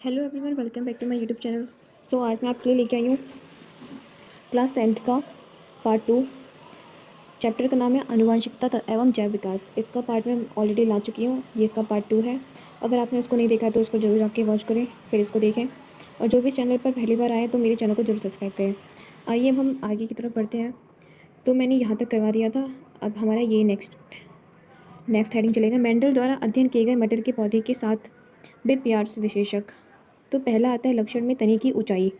Hello everyone, welcome back to my YouTube channel. आज मैं आपके लिए लेके आई हूँ क्लास 10th का पार्ट 2। चैप्टर का नाम है आनुवंशिकता एवं जैव विकास। इसका पार्ट मैं ऑलरेडी ला चुकी हूँ, ये इसका पार्ट 2 है। अगर आपने उसको नहीं देखा तो उसको जरूर जाके वॉच करें, फिर इसको देखें। और जो भी चैनल पर पहली बार आए तो मेरे चैनल को जरूर सब्सक्राइब करें। आइए हम आगे की तरफ बढ़ते हैं। तो मैंने यहाँ तक करवा दिया था, अब हमारा ये नेक्स्ट हेडिंग चलेगा। मेंडल द्वारा अध्ययन किए गए मटर के पौधे के साथ बिप्यार्स विशेषक। तो पहला आता है लक्षण में तने की ऊंचाई।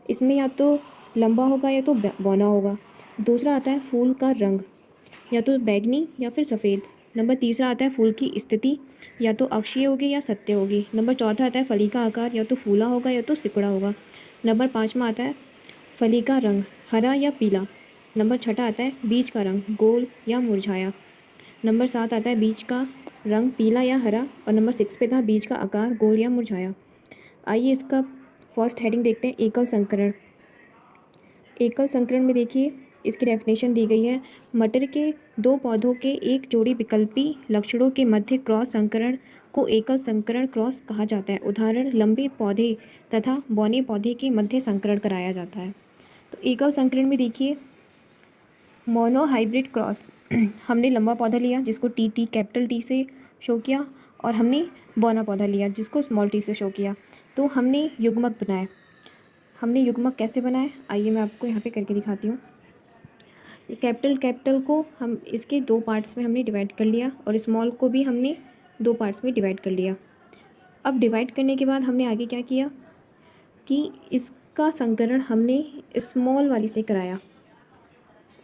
इसमें या तो लंबा होगा या तो बौना होगा। दूसरा आता है फूल का रंग, या तो बैंगनी या फिर सफ़ेद। नंबर तीसरा आता है फूल की स्थिति, या तो अक्षीय होगी या सत्य होगी। नंबर चौथा आता है फली का आकार, या तो फूला होगा या तो सिकुड़ा होगा। नंबर पाँचवा आता है फली का रंग, हरा या पीला। नंबर छठा आता है बीज का रंग, गोल या मुरझाया। नंबर 7 आता है बीज का रंग, पीला या हरा। और नंबर 6 पे था बीज का आकार, गोल या मुरझाया। आइए इसका फर्स्ट हेडिंग देखते हैं, एकल संकरण। एकल संकरण में देखिए इसकी डेफिनेशन दी गई है। मटर के दो पौधों के एक जोड़ी विकल्पी लक्षणों के मध्य क्रॉस संकरण को एकल संकरण क्रॉस कहा जाता है। उदाहरण, लंबे पौधे तथा बौने पौधे के मध्य संकरण कराया जाता है। तो एकल संकरण में देखिए मोनो हाइब्रिड क्रॉस, हमने लंबा पौधा लिया जिसको टी कैपिटल टी से शो किया, और हमने बौना पौधा लिया जिसको स्मॉल टी से शो किया। तो हमने युग्मक बनाए। हमने युग्मक कैसे बनाए, आइए मैं आपको यहाँ पे करके दिखाती हूँ। कैपिटल को हम इसके दो पार्ट्स में हमने डिवाइड कर लिया, और स्मॉल को भी हमने दो पार्ट्स में डिवाइड कर लिया। अब डिवाइड करने के बाद हमने आगे क्या किया कि इसका संकरण हमने स्मॉल वाली से कराया,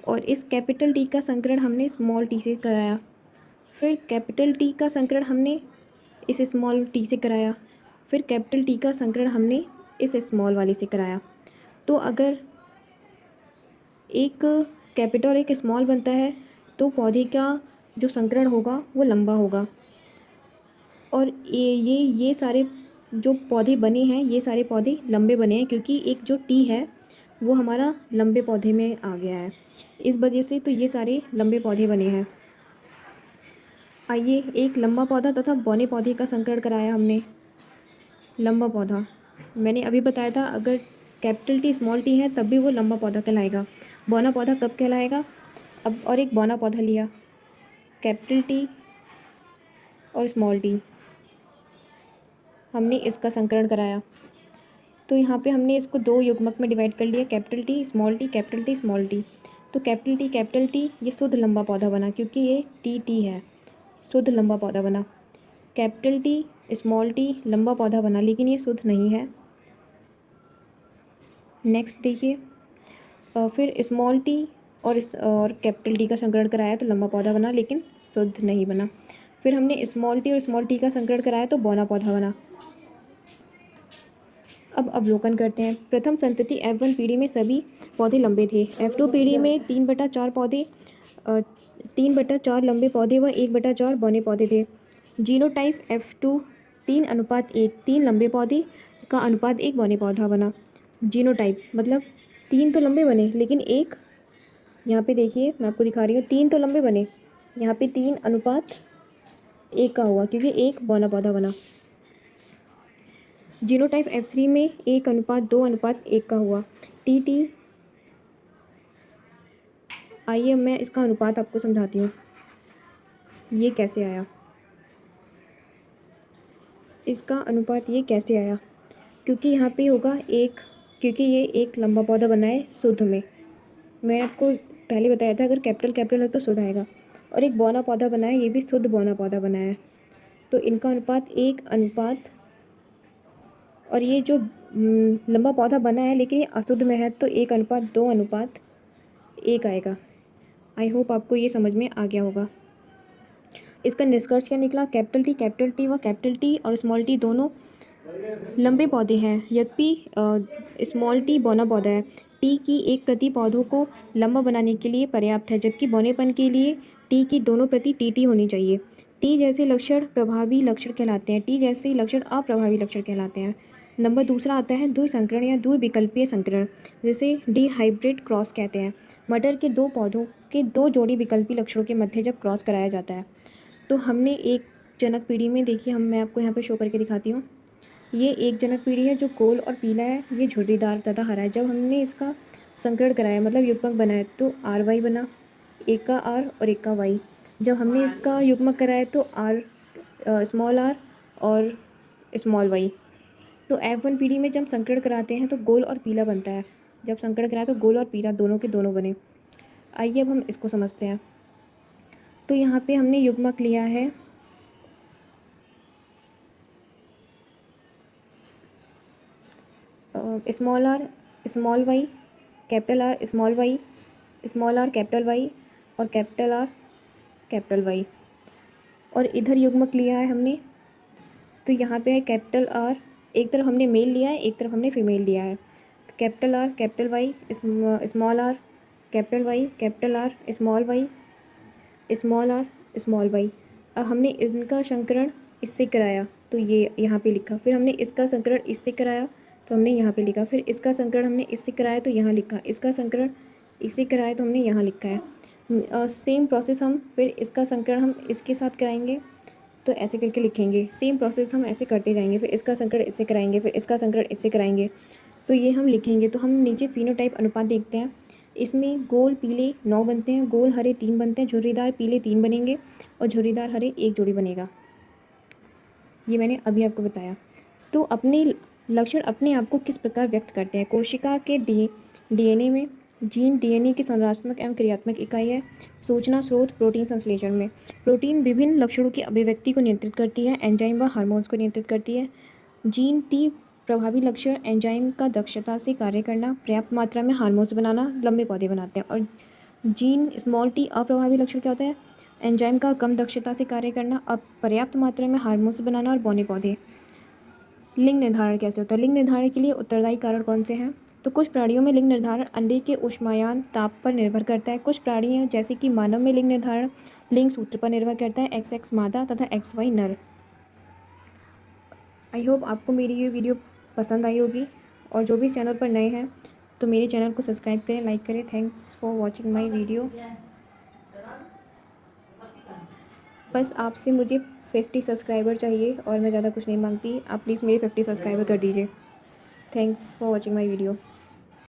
और इस कैपिटल टी का संकरण हमने स्मॉल टी से कराया। फिर कैपिटल टी का संकरण हमने इस स्मॉल टी से कराया। फिर कैपिटल टी का संकरण हमने इस स्मॉल वाले से कराया। तो अगर एक कैपिटल एक स्मॉल बनता है तो पौधे का जो संकरण होगा वो लंबा होगा। और ये सारे जो पौधे बने हैं, ये सारे पौधे लंबे बने हैं, क्योंकि एक जो टी है वो हमारा लंबे पौधे में आ गया है। इस वजह से तो ये सारे लंबे पौधे बने हैं। आइए एक लंबा पौधा तथा बौने पौधे का संकरण कराया हमने। लंबा पौधा मैंने अभी बताया था, अगर कैपिटल टी स्मॉल टी है तब भी वो लंबा पौधा कहलाएगा। बौना पौधा कब कहलाएगा? अब और एक बौना पौधा लिया, कैपिटल टी और स्मॉल टी, हमने इसका संकरण कराया। तो यहाँ पे हमने इसको दो युग्मक में डिवाइड कर लिया, capital T small T, capital T small T. तो कैपिटल टी ये शुद्ध लंबा पौधा बना, क्योंकि ये टी है, शुद्ध लंबा पौधा बना। कैपिटल टी स्मॉल टी लंबा पौधा बना, लेकिन ये शुद्ध नहीं है। नेक्स्ट देखिए, फिर स्मॉल टी और कैपिटल टी का संकरण कराया तो लंबा पौधा बना, लेकिन शुद्ध नहीं बना। फिर हमने स्मॉल टी और स्मॉल टी का संकरण कराया तो बौना पौधा बना। अब अवलोकन करते हैं। प्रथम संतति F1 पीढ़ी में सभी पौधे लंबे थे। F2 पीढ़ी में 3/4 पौधे 3/4 लंबे पौधे व 1/4 बौने पौधे थे। जीनोटाइप F2 3:1, 3 लंबे पौधे का अनुपात 1 बौने पौधा बना। जीनोटाइप मतलब 3 तो लंबे बने, लेकिन एक, यहाँ पे देखिए मैं आपको दिखा रही हूँ, 3 तो लंबे बने, यहाँ पे 3:1 का हुआ, क्योंकि एक बौना पौधा बना। जीनोटाइप F3 में 1:2:1 का हुआ। टी आइए मैं इसका अनुपात आपको समझाती हूँ, ये कैसे आया। इसका अनुपात ये कैसे आया, क्योंकि यहाँ पे होगा एक, क्योंकि ये एक लंबा पौधा बना है शुद्ध में। मैं आपको पहले बताया था, अगर कैपिटल है तो शुद्ध आएगा। और एक बौना पौधा बना है, ये भी शुद्ध बौना पौधा बना है, तो इनका अनुपात 1:, और ये जो लंबा पौधा बना है लेकिन ये अशुद्ध में है, तो 1:2:1 आएगा। आई होप आपको ये समझ में आ गया होगा। इसका निष्कर्ष क्या निकला? कैपिटल टी व कैपिटल टी और स्मॉल टी दोनों लंबे पौधे हैं, यद्यपि स्मॉल टी बौना पौधा है। टी की एक प्रति पौधों को लंबा बनाने के लिए पर्याप्त है, जबकि बौनेपन के लिए टी की दोनों प्रति टी होनी चाहिए। टी जैसे लक्षण प्रभावी लक्षण कहलाते हैं, टी जैसे लक्षण अप्रभावी लक्षण कहलाते हैं। नंबर दूसरा आता है द्विसंकरण या द्विविकल्पीय संकरण, जिसे डिहाइब्रिड क्रॉस कहते हैं। मटर के दो पौधों के दो जोड़ी विकल्पी लक्षणों के मध्य जब क्रॉस कराया जाता है। तो हमने एक जनक पीढ़ी में देखिए, मैं आपको यहाँ पे शो करके दिखाती हूँ। ये एक जनक पीढ़ी है जो गोल और पीला है, ये झुर्रीदार तथा हरा है। जब हमने इसका संकरण कराया मतलब युग्मक बनाया तो आर वाई बना, एक का आर और एक का वाई। जब हमने इसका युग्मक कराया तो आर स्मॉल आर और स्मॉल वाई। तो F1 पीढ़ी में जब संकरण कराते हैं तो गोल और पीला बनता है। जब संकरण कराया तो गोल और पीला दोनों के दोनों बने। आइए अब हम इसको समझते हैं। तो यहाँ पे हमने युग्मक लिया है small R small Y, capital R small Y, small R capital Y और कैपिटल आर कैपिटल वाई। और इधर युग्मक लिया है हमने, तो यहाँ पे है कैपिटल आर, एक तरफ हमने मेल लिया है एक तरफ हमने फीमेल लिया है। Capital R capital Y, small R capital Y, capital R small Y, small R small Y. अब हमने इनका संकरण इससे कराया तो ये यहाँ पे लिखा, फिर हमने इसका संकरण इससे कराया तो हमने यहाँ पे लिखा, फिर इसका संकरण हमने इससे कराया तो यहाँ लिखा, इसका संकरण इससे कराया तो हमने यहाँ लिखा है। सेम प्रोसेस हम फिर इसका संकरण हम इसके साथ कराएंगे तो ऐसे करके लिखेंगे। सेम प्रोसेस हम ऐसे करते जाएंगे, फिर इसका संकरण इससे कराएंगे, फिर इसका संकरण इससे कराएंगे तो ये हम लिखेंगे। तो हम नीचे फिनोटाइप अनुपात देखते हैं। इसमें गोल पीले 9 बनते हैं, गोल हरे 3 बनते हैं, झुर्रीदार पीले 3 बनेंगे और झुर्रीदार हरे 1 जोड़ी बनेगा। ये मैंने अभी आपको बताया। तो अपने लक्षण अपने आप को किस प्रकार व्यक्त करते हैं? कोशिका के डीएनए में, जीन डीएनए की संरचनात्मक एवं क्रियात्मक इकाई है। सूचना स्रोत प्रोटीन संश्लेषण में, प्रोटीन विभिन्न लक्षणों की अभिव्यक्ति को नियंत्रित करती है, एंजाइम व हार्मोन्स को नियंत्रित करती है। जीन टी प्रभावी लक्षण एंजाइम का दक्षता से कार्य करना, पर्याप्त मात्रा में हार्मोन्स बनाना, लंबे पौधे बनाते हैं। और जीन स्मॉल टी अप्रभावी लक्षण क्या होता है? एंजाइम का कम दक्षता से कार्य करना, पर्याप्त मात्रा में हार्मोन्स बनाना और बौने पौधे। लिंग निर्धारण कैसे होता है? लिंग निर्धारण के लिए उत्तरदायी कारण कौन से हैं? तो कुछ प्राणियों में लिंग निर्धारण अंडे के ऊष्मायन ताप पर निर्भर करता है। कुछ प्राणी जैसे कि मानव में लिंग निर्धारण लिंग सूत्र पर निर्भर करता है, XX मादा तथा XY नर। आई होप आपको मेरी ये वीडियो पसंद आई होगी, और जो भी इस चैनल पर नए हैं तो मेरे चैनल को सब्सक्राइब करें, लाइक करें। Thanks for watching my video. बस आपसे मुझे 50 सब्सक्राइबर चाहिए और मैं ज़्यादा कुछ नहीं मांगती। आप प्लीज़ मेरे 50 सब्सक्राइबर कर दीजिए। Thanks for watching my video.